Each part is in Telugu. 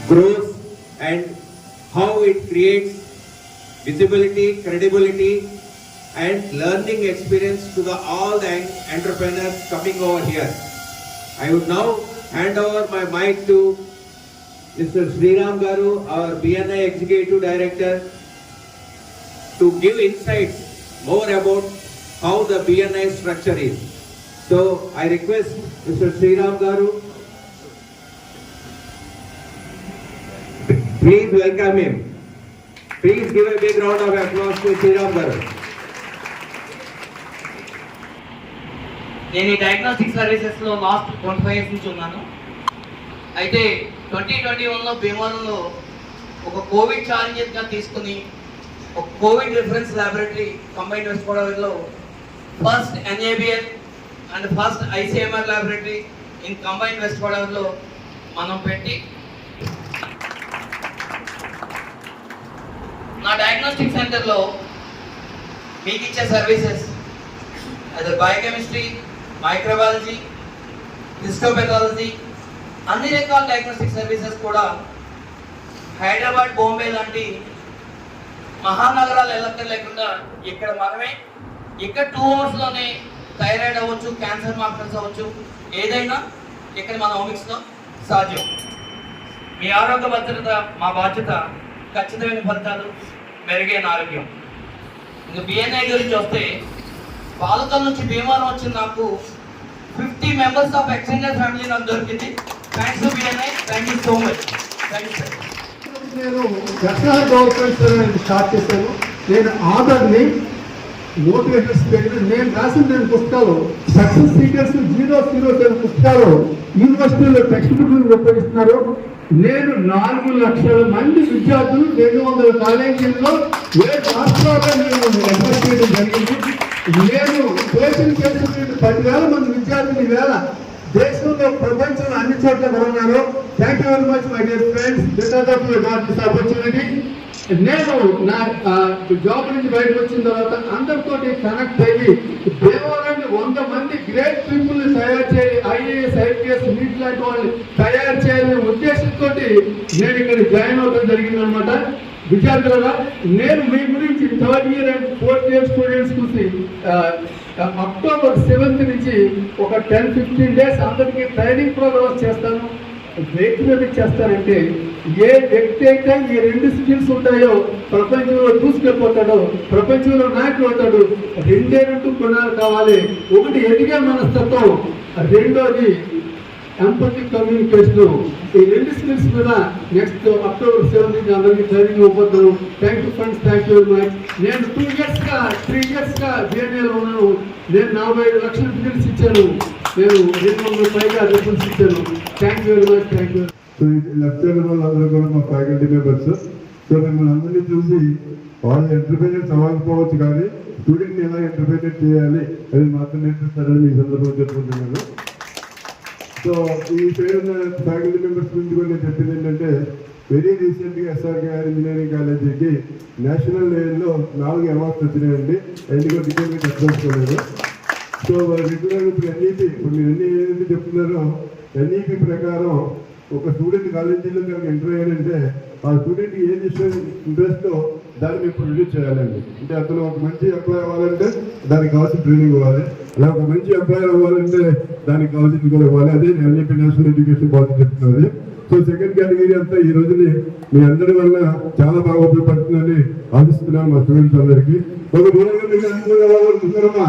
grows and how it creates visibility, credibility and learning experience to all the entrepreneurs coming over here. I would now hand over my mic to Mr. Sriram Garu, our BNI Executive Director, to give insights more about how the BNI structure is. So I request Mr. Sriram Garu, please welcome him. Please give a big round of applause to Sriram Garu. నేను ఈ డయాగ్నోస్టిక్ సర్వీసెస్లో లాస్ట్ 25 ఇయర్స్ నుంచి ఉన్నాను. అయితే 2021లో భీమవరంలో ఒక కోవిడ్ ఛాలెంజెస్గా తీసుకుని ఒక COVID reference laboratory combined West గోదావరిలో first NABL and first ICMR laboratory in combined West గోదావరిలో మనం పెట్టి నా డయాగ్నోస్టిక్ సెంటర్లో మీకు ఇచ్చే సర్వీసెస్ అది బయోకెమిస్ట్రీ, మైక్రోబయాలజీ, హిస్టోపెథాలజీ, అన్ని రకాల డయాగ్నోస్టిక్ సర్వీసెస్ కూడా హైదరాబాద్, బాంబే లాంటి మహానగరాలు ఎల్లక్కర్ లేకుండా ఇక్కడ మనమే ఇక్కడ 2 అవర్స్లోనే థైరాయిడ్ అవ్వచ్చు, క్యాన్సర్ మార్కర్స్ అవ్వచ్చు, ఏదైనా ఇక్కడ మన ఓమిక్స్లో సాధ్యం. మీ ఆరోగ్య భద్రత మా బాధ్యత, ఖచ్చితమైన ఫలితాలు, మెరుగైన ఆరోగ్యం. ఇంకా బిఎన్ఐ గురించి వస్తే బాలకల్ నుంచి భీమవరం వచ్చిన నాకు 50 మెంబర్స్ ఆఫ్ ఎక్స్టెండెడ్ ఫ్యామిలీ నాకు దొరికింది. Thanks to BNI, thank you so much. Thank you sir. నేను దర్శనాలు గవర్నమెంట్ స్టార్ట్ చేశాను. నేను ఆర్డర్ని మోటివేషన్ స్పీకర్ నేను రాసిన పుస్తకాలు సక్సెస్ సీకర్స్ 007 పుస్తకాలు యూనివర్సిటీలో టెక్స్ట్ బుక్లు ఉపయోగిస్తున్నారు. నేను 4 లక్షల మంది విద్యార్థులు 200 కాలేజీల్లో 7 రాష్ట్రాల్లో నేను అడ్వైస్ చేయడం జరిగింది. నేను దేశం చేసినటువంటి 10,000 మంది విద్యార్థులు ఈవేళ దేశంలో, ప్రపంచంలో అన్ని చోట్ల ఉన్నారు. Thank you very much my dear friends, because of your got this opportunity. నేను నా జాబ్ నుంచి బయటకు వచ్చిన తర్వాత అందరితోటి కనెక్ట్ అయ్యి దేవాలయాన్ని 100 మంది గ్రేట్ పీపుల్ ని తయారు చేయాలి, ఐఏఎస్, ఐపీఎస్, నీట్ లాంటి వాళ్ళని తయారు చేయాలనే ఉద్దేశంతో నేను ఇక్కడ జాయిన్ అవ్వడం జరిగిందనమాట. విద్యార్థులుగా నేను మీ గురించి 3rd year and 4th year students చూసి అక్టోబర్ 7th నుంచి ఒక 10-15 డేస్ అందరికీ ట్రైనింగ్ ప్రోగ్రామ్స్ చేస్తాను. వ్యక్తి మీద చేస్తానంటే ఏ వ్యక్తి అయితే ఈ 2 స్కిల్స్ ఉంటాయో ప్రపంచంలో దూసుకెళ్ళిపోతాడో, ప్రపంచంలో నాయకుడు అవుతాడు. 2 గుణాలు కావాలి. ఒకటి ఎదిగే మనస్తత్వం, రెండోది ఎంపథిక్ కమ్యూనికేషన్. ఈ 2 స్కిల్స్ మీద నెక్స్ట్ అక్టోబర్ 7 నుంచి అందరికీ ట్రైనింగ్ ఇవ్వబోతున్నాను. Thank you friends, thank you very much. నేను 3 ఇయర్స్గా బిఎన్ఐలో ఉన్నాను. నేను 45 లక్షల టికెట్స్ ఇచ్చాను. నేను 200 పైగా రిఫరెన్స్ ఇచ్చాను. Thank you very much, thank you. So lieutenant వాళ్ళందరూ కూడా మా ఫ్యాకల్టీ మెంబర్స్. సో మిమ్మల్ని అందరినీ చూసి వాళ్ళు ఎంటర్ప్రైనర్స్ అవ్వకపోవచ్చు, కానీ స్టూడెంట్ని ఎలా ఎంటర్ప్రైనర్ చేయాలి అది మాత్రం నేర్పిస్తారని మీ సందర్భంగా చెప్పుకుంటున్నాను. సో ఈ పేరున్న ఫ్యాకల్టీ మెంబర్స్ గురించి కూడా నేను చెప్పింది ఏంటంటే, వెరీ రీసెంట్గా ఎస్ఆర్కేఆర్ ఇంజనీరింగ్ కాలేజీకి నేషనల్ లెవెల్లో 4 అవార్డ్స్ వచ్చినాయండి. అన్ని కూడా డీటెయిల్గా చెప్పదలుచుకోలేదు. సో రెగ్యులర్ ఇప్పుడు ఎన్ఈపీ, ఇప్పుడు మీరు ఏదైతే చెప్తున్నారో ఎన్ఈపీ ప్రకారం ఒక స్టూడెంట్ కాలేజీలో కనుక ఎంటర్ అయ్యాడంటే ఆ స్టూడెంట్కి ఏది ఇంట్రెస్టో దాన్ని మేము ప్రొడ్యూస్ చేయాలండి. అంటే అతను ఒక మంచి ఎంప్లాయ్ అవ్వాలంటే దానికి కావాల్సిన ట్రైనింగ్ ఇవ్వాలి, అలా ఒక మంచి ఎంప్లాయర్ అవ్వాలంటే దానికి కావాల్సింది కూడా ఇవ్వాలి. అదే ఎన్ఈపీ నేషనల్ ఎడ్యుకేషన్ పాలసీ చెప్తున్నది. సో సెకండ్ కేటగిరీ అంతా ఈ రోజుని మీ అందరి వల్ల చాలా బాగా ఉపయోగపడుతుందని ఆశిస్తున్నాను మా స్టూడెంట్స్ అందరికీ. ఒక దూరంగా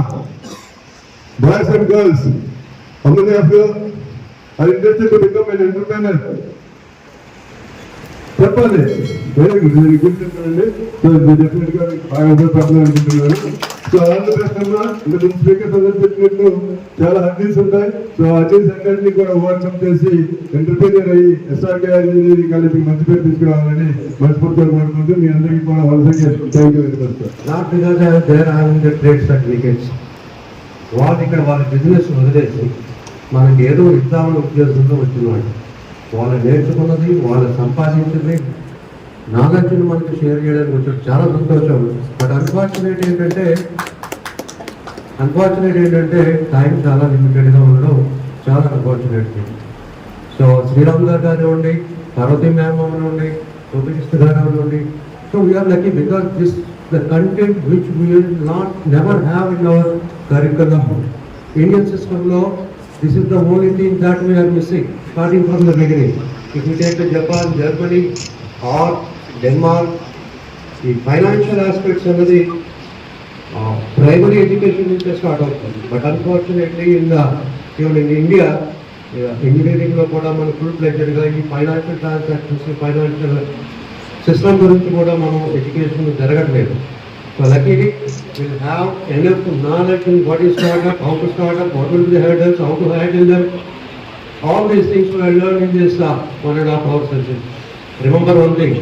boys and girls, how many of you are interested to become an entrepreneur? చెప్పాలి. వెరీ గుడ్, వెరీ గుడ్ చెప్పండి. సో డెఫినెట్గా బాగా ఉపయోగపడుతుంది అనుకుంటున్నాను. సో ఆంధ్రప్రదేశ్లో ఇంకా స్పీకర్స్ అందరూ చెప్పినట్టు చాలా హర్డీస్ ఉంటాయి. సో హర్డీస్ అన్నింటినీ కూడా ఓవర్కమ్ చేసి ఎంటర్ప్రైనర్ అయ్యి ఎస్ఆర్కేఆర్ ఇంజనీరింగ్ కాలేజీకి మంచి పేరు తీసుకురావాలని మనస్ఫూర్తిగా కోరుకుంటూ మీ అందరికీ కూడా వలసగా thank you very much. Not because they're having the trade certificates. వాళ్ళు ఇక్కడ వాళ్ళ బిజినెస్ వదిలేసి మనకి ఏదో ఇద్దామని ఉద్దేశంతో వచ్చినాడు. వాళ్ళు నేర్చుకున్నది, వాళ్ళు సంపాదించింది, నాలెడ్జ్ని మనకి షేర్ చేయడానికి వచ్చాడు. చాలా సంతోషం. బట్ అన్ఫార్చునేట్ ఏంటంటే టైం చాలా లిమిటెడ్గా ఉండడం చాలా అన్ఫార్చునేట్. సో శ్రీరామ్ గారు కానివ్వండి, Parvati ma'am avunandi, Gopikishna garu avunandi. So we are lucky because this the content which we will not never have in our curriculum. Indian system law, this is the only thing that we are missing starting from the beginning. If you take the Japan, Germany or Denmark, the financial aspects అనేది primary education నుంచి స్టార్ట్ అవుతుంది. But unfortunately even in India ఇంజనీరింగ్లో కూడా మన ఫుల్ ప్లెజర్గా ఈ ఫైనాన్షియల్ ట్రాన్సాక్షన్స్ ఫైనాన్షియల్ సిస్టమ్ గురించి కూడా మనం ఎడ్యుకేషన్ జరగట్లేదు. So luckily will have enough knowledge in what is startup, how to start up, what will be the hurdles, how to handle them. All these things we learn in this 1.5 hours session. Remember one thing,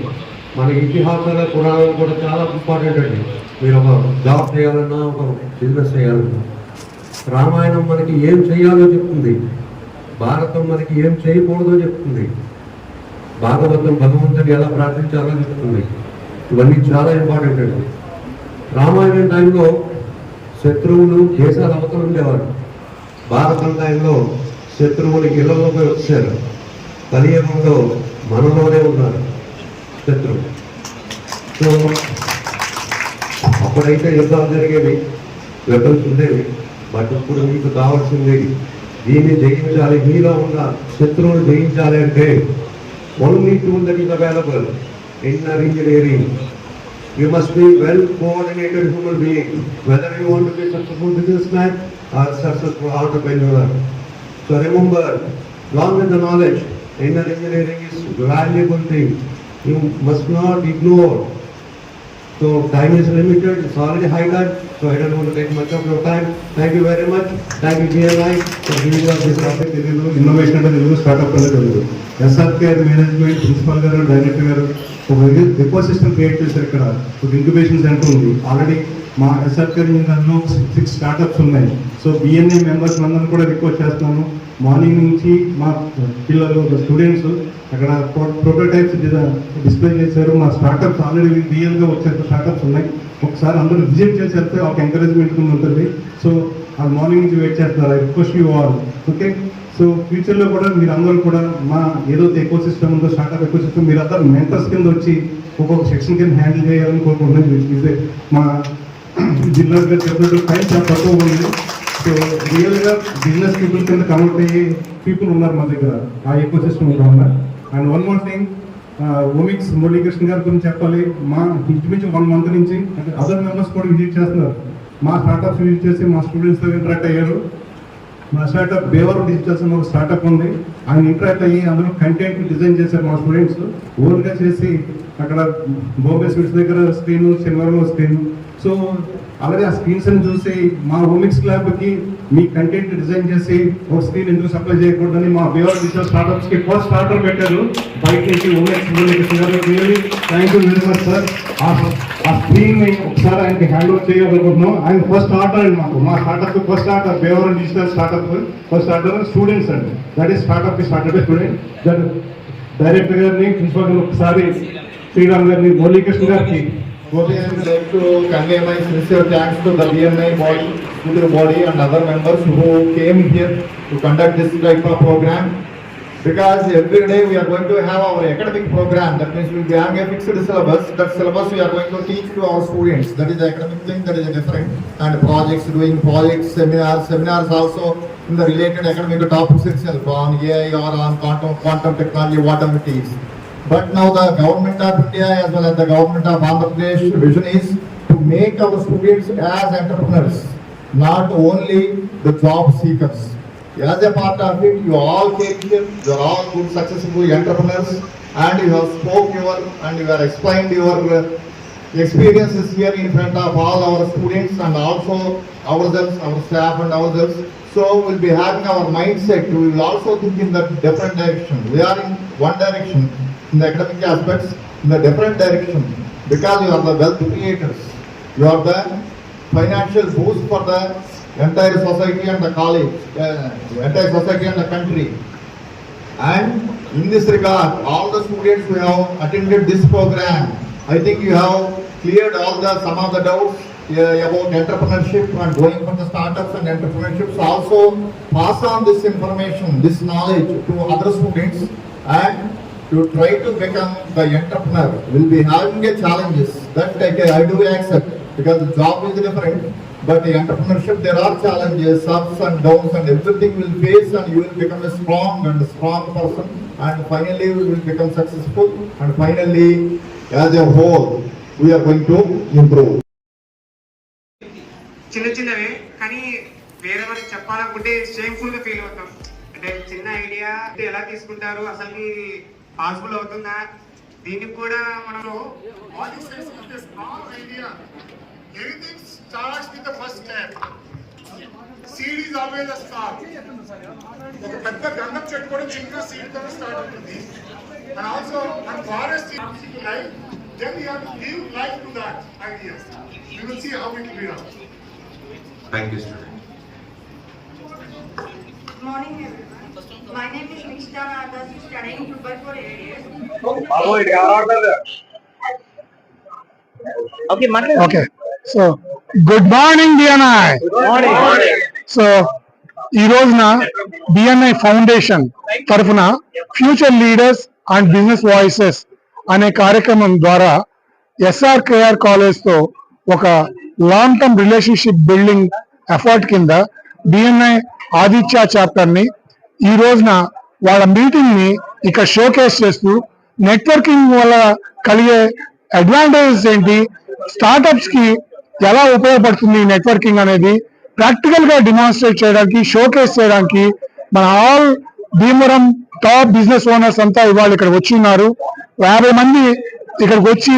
మన ఇతిహాసాల పురాణాలు కూడా చాలా ఇంపార్టెంట్ అండి. మీరు ఒక జాబ్ చేయాలన్నా, ఒక బిజినెస్ చేయాలన్నా, రామాయణం మనకి ఏం చేయాలో చెప్తుంది, భారతం మనకి ఏం చేయకూడదో చెప్తుంది, భాగవతం భగవంతుని ఎలా ప్రార్థించాలో చెప్తుంది. ఇవన్నీ చాలా ఇంపార్టెంట్ అండి. రామాయణం టైంలో శత్రువులు దేశాల అవతల ఉండేవారు. భారతం టైంలో శత్రువులు ఇళ్లలోకి వచ్చారు. కలియుగంలో మనలోనే ఉన్నారు శత్రువు. సో అప్పుడైతే యుద్ధాలు జరిగేవి, వెపన్స్ ఉండేవి. బట్ ఇప్పుడు మీకు కావాల్సింది దీన్ని జయించాలి, మీలో ఉన్న శత్రువులు జయించాలి అంటే only tool that is available, inner engineering. You must be well coordinated human being, whether you want to be successful businessman or successful entrepreneur. So remember, along with the knowledge, inner engineering is valuable thing. You must not ignore. So time is limited, it's already high time, so I don't want to take much of your time. Thank you very much. Thank you GLI for giving us this opportunity. Innovation అంటే తెలుగు, స్టార్ట్అప్ అంటే తెలుగు. ఎస్ఆర్కే మేనేజ్మెంట్ ప్రిన్సిపల్ గారు, డైరెక్టర్ గారు ఒక ఎకో సిస్టమ్ క్రియేట్ చేశారు. ఇక్కడ ఒక ఇంక్యుబేషన్ సెంటర్ ఉంది. ఆల్రెడీ మా ఎస్ఆర్కే దాంట్లో 6 స్టార్ట్అప్స్ ఉన్నాయి. సో బిఎన్ఏ మెంబర్స్ అందరినీ కూడా రిక్వెస్ట్ చేస్తున్నాను, మార్నింగ్ నుంచి మా పిల్లలు స్టూడెంట్స్ అక్కడ ప్రోటోటైప్స్ డిస్ప్లే చేశారు. మా స్టార్ట్అప్స్ ఆల్రెడీ రియల్గా వచ్చే స్టార్ట్అప్స్ ఉన్నాయి. ఒకసారి అందరూ విజిట్ చేసేస్తే ఒక ఎంకరేజ్మెంట్ ఉంటుంది. సో ఆ మార్నింగ్ నుంచి వెయిట్ చేస్తున్నారు. I request you all. Okay, so ఫ్యూచర్లో కూడా మీరు అందరూ కూడా మా ఏదైతే ఎకో సిస్టమ్ ఉందో, స్టార్ట్అప్ ఎకో సిస్టమ్, మీరు అందరూ మెంటర్స్ కింద వచ్చి ఒక్కొక్క సెక్షన్ కింద హ్యాండిల్ చేయాలని కోరుకుంటున్నాను. ఇదే మా జిల్లా చెప్పినట్టు టైం చాలా తక్కువ ఉంది. సో రియల్గా బిజినెస్ పీపుల్ కింద కన్వర్ట్ అయ్యే పీపుల్ ఉన్నారు మా దగ్గర ఆ ఎకో సిస్టమ్ ఉన్నారు. And one more thing, Omics Muralikrishna గారి గురించి చెప్పాలి. మా ఇంచుమించు 1 month నుంచి అంటే అదర్ మెంబర్స్ కూడా విజిట్ చేస్తున్నారు. మా స్టార్ట్అప్స్ విజిట్ చేసి మా స్టూడెంట్స్తో ఇంటరాక్ట్ అయ్యారు. మా స్టార్ట్అప్ బేవర్ డిజిటల్స్ అని ఒక స్టార్ట్అప్ ఉంది, ఆయన ఇంటరాక్ట్ అయ్యి అందులో కంటెంట్ డిజైన్ చేశారు మా స్టూడెంట్స్ ఓన్గా చేసి. అక్కడ బాంబే స్వీట్స్ దగ్గర స్క్రీన్, శనివారంలో స్క్రీన్. సో అలాగే ఆ స్క్రీన్స్ అని చూసి మా ఓమిక్స్ ల్యాబ్కి మీ కంటెంట్ డిజైన్ చేసి ఒక స్క్రీన్ ఎందుకు సప్లై చేయకూడదని మా బేవర్ డిజిటల్ స్టార్ట్అప్స్కి ఫస్ట్ స్టార్టర్ పెట్టారు బయట నుంచి. Omics really thank you very much sir. ఆ స్క్రీన్ ఒకసారి ఆయనకి హ్యాండ్ ఓవర్ చేయాలనుకుంటున్నాం. ఆయన ఫస్ట్ స్టార్టర్ అండి. మా స్టార్ట్అప్ ఫస్ట్ స్టార్టర్ బేవర్ digital startup first starter students అండి. That is startup started student. Director గారిని, ప్రిన్సిపల్ గారిని ఒకసారి, శ్రీరామ్ గారిని, మురళీకృష్ణ గారికి. I would like to convey my sincere thanks to the BNI body, student body and other members who came here to conduct this type of program. Because every day we are going to have our academic program. That means we will be having a fixed syllabus. That syllabus we are going to teach to our students. That is the academic thing, that is different. And projects, doing projects, seminars also in the related academic topics itself, on AI or on quantum technology, whatever it is. But now the government of India as well as the government of Andhra Pradesh vision is to make our students as entrepreneurs, not only the job seekers. As a part of it, you all came here, you are all good successful entrepreneurs, and you have and you have explained your experiences here in front of all our students and also ourselves, our staff and ourselves. So we'll be having our mindset, we will also think in the different direction. We are in one direction in the academic aspects, in the different direction, because you are the wealth creators. You are the financial boost for the entire society and the college, entire society and the country. And in this regard, all the students who have attended this program, I think you have cleared some of the doubts about entrepreneurship and going for the startups and entrepreneurships. Also pass on this information, this knowledge to other students, and to try to become the entrepreneur will be having a challenges that I do accept, because the job is different, but the entrepreneurship there are challenges, ups and downs, and everything will face, and you will become a strong person, and finally we will become successful, and finally as a whole we are going to improve. చిన్న చిన్నవే కానీ వేరే వాళ్ళకి చెప్పాలనుకుంటే షేమ్ఫుల్ గా ఫీల్ అవుతాం. అంటే చిన్న ఐడియా అంటే ఎలా తీసుకుంటారు, అసలు పాసిబుల్ అవుతుందా, దీనికి కూడా మనము Everything starts with the first step. Seed is always a start. ఒక పెద్ద గంధం చెట్టు కూడా చిన్న సీడ్ తో స్టార్ట్ అవుతుంది. And also one forest is life. Then you have to give life to that idea. You will see how it will be done. Thank you, student. Good morning, everyone. My name is Nikshita Nadas, studying 2 for 8 years. Okay. So, good morning, BNI. So ఈ రోజున బిఎన్ఐ ఫౌండేషన్ తరఫున future leaders and business voices అనే కార్యక్రమం ద్వారా ఎస్ఆర్కేఆర్ కాలేజ్ తో ఒక long term relationship building effort కింద బిఎన్ఐ ఆదిత్య చాప్టర్ ని ఈ రోజున వాళ్ళ మీటింగ్ ని ఇక్కడ షోకేస్ చేస్తూ నెట్వర్కింగ్ వల్ల కలిగే అడ్వాంటేజెస్ ఏంటి, స్టార్ట్అప్స్ కి ఎలా ఉపయోగపడుతుంది నెట్వర్కింగ్ అనేది ప్రాక్టికల్ గా డిమాన్స్ట్రేట్ చేయడానికి, షోకేస్ చేయడానికి మన all Bhimavaram top business owners అంతా ఇవాళ ఇక్కడ వచ్చి ఉన్నారు. 50 మంది ఇక్కడికి వచ్చి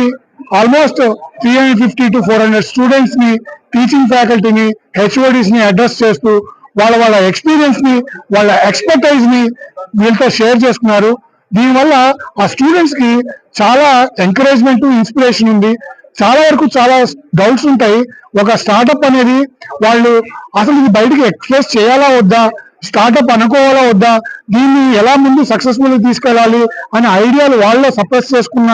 ఆల్మోస్ట్ 350 to 400 స్టూడెంట్స్ ని, టీచింగ్ ఫ్యాకల్టీని, హెచ్ఓడిస్ ని అడ్రస్ చేస్తూ వాళ్ళ ఎక్స్పీరియన్స్ ని, వాళ్ళ ఎక్స్పర్టైజ్ ని వీళ్ళతో షేర్ చేసుకున్నారు. దీనివల్ల ఆ స్టూడెంట్స్ కి చాలా ఎంకరేజ్మెంట్, ఇన్స్పిరేషన్ ఉంది. చాలా వరకు చాలా డౌట్స్ ఉంటాయి. ఒక స్టార్ట్అప్ అనేది వాళ్ళు అసలు ఇది బయటికి ఎక్స్ప్రెస్ చేయాలా వద్దా, స్టార్ట్అప్ అనుకోవాలా వద్దా, దీన్ని ఎలా ముందు సక్సెస్ఫుల్ గా తీసుకెళ్ళాలి అనే ఐడియాలు వాళ్ళలో సప్రెస్ చేసుకున్న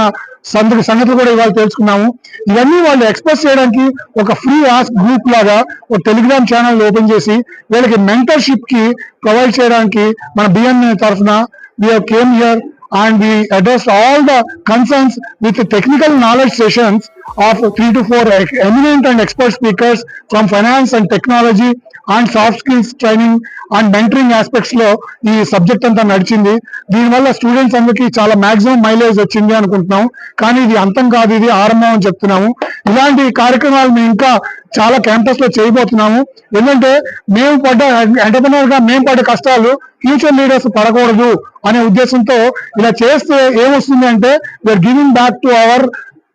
సంగతులు కూడా ఇవాళ తెలుసుకున్నాము. ఇవన్నీ వాళ్ళు ఎక్స్ప్రెస్ చేయడానికి ఒక ఫ్రీ ఆస్క్ గ్రూప్ లాగా ఒక టెలిగ్రామ్ ఛానల్ ఓపెన్ చేసి వీళ్ళకి మెంటర్షిప్ కి ప్రొవైడ్ చేయడానికి మన బిఎన్ఐ తరఫున we have came here and we addressed all the concerns with the technical knowledge sessions of 3 to 4 eminent and expert speakers from finance and technology and soft skills training and mentoring aspects లో ఈ సబ్జెక్ట్ అంతా నడిచింది. దీనివల్ల స్టూడెంట్స్ అందరికీ చాలా మాక్సిమం మైలేజ్ వచ్చింది అనుకుంటున్నాం. కానీ ఇది అంతం కాదు, ఇది ఆరంభం అని చెప్తున్నాము. ఇలాంటి కార్యక్రమాలు మేము ఇంకా చాలా క్యాంపస్ లో చేయబోతున్నాము. ఎందుకంటే మేము పడ్డ ఎంటర్ప్రెన్యూర్ గా మేము పడ్డ కష్టాలు ఫ్యూచర్ లీడర్స్ పడకూడదు అనే ఉద్దేశంతో ఇలా చేస్తే ఏమొస్తుంది అంటే we are giving back to our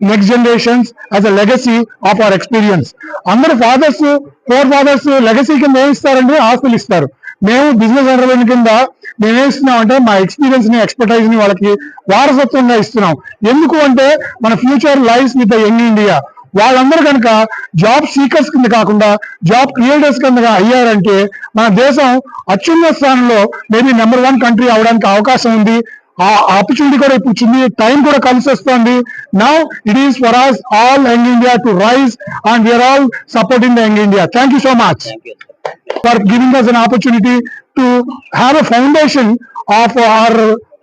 next generations as a legacy of our experience. అందరు ఫాదర్స్, ఫోర్ ఫాదర్స్ లెగసీ కింద ఏమి ఇస్తారంటే ఆస్తులు ఇస్తారు. మేము బిజినెస్ ఎంటర్ప్రెన్యూర్ కింద మేమేం ఇస్తున్నాం అంటే మా ఎక్స్పీరియన్స్ ని, ఎక్స్పర్టైజ్ ని వాళ్ళకి వారసత్వంగా ఇస్తున్నాం. ఎందుకు అంటే మన future life with the young India. వాళ్ళందరూ కనుక జాబ్ సీకర్స్ కింద కాకుండా జాబ్ క్రియేటర్స్ కింద అయ్యారంటే మన దేశం అత్యున్నత స్థానంలో మేబీ నెంబర్ 1 కంట్రీ అవడానికి అవకాశం ఉంది. ఆ ఆపర్చునిటీ కూడా ఇప్పుడు వచ్చింది, టైం కూడా కలిసి వస్తుంది. Now it is for us all young India to rise and we are all supporting the young India. Thank you so much for giving us an opportunity to have a foundation of our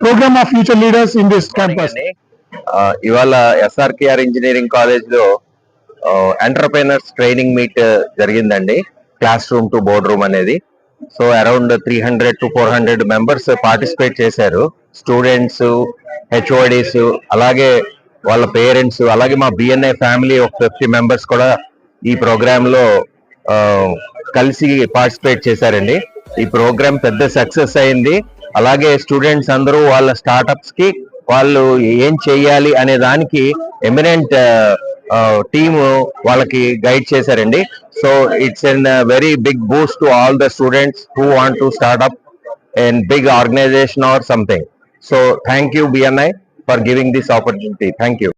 program of future leaders in this campus. ఇవాళ ఎస్ఆర్కేఆర్ ఇంజనీరింగ్ కాలేజ్ లో ఎంటర్ప్రెనర్స్ ట్రైనింగ్ మీట్ జరిగిందండి. Classroom to boardroom అనేది. So around 300 to 400 members participate చేశారు. స్టూడెంట్స్, హెచ్ఓడిస్, అలాగే వాళ్ళ పేరెంట్స్, అలాగే మా బిఎన్ఐ ఫ్యామిలీ ఒక 50 మెంబర్స్ కూడా ఈ ప్రోగ్రామ్ లో కలిసి పార్టిసిపేట్ చేశారండి. ఈ ప్రోగ్రామ్ పెద్ద సక్సెస్ అయింది. అలాగే స్టూడెంట్స్ అందరూ వాళ్ళ స్టార్ట్అప్స్ కి వాళ్ళు ఏం చెయ్యాలి అనే దానికి ఎమినెంట్ టీమ్ వాళ్ళకి గైడ్ చేశారండి. So it's an very big boost to all the students who want to start up in big organization or something. So thank you BNI for giving this opportunity. Thank you.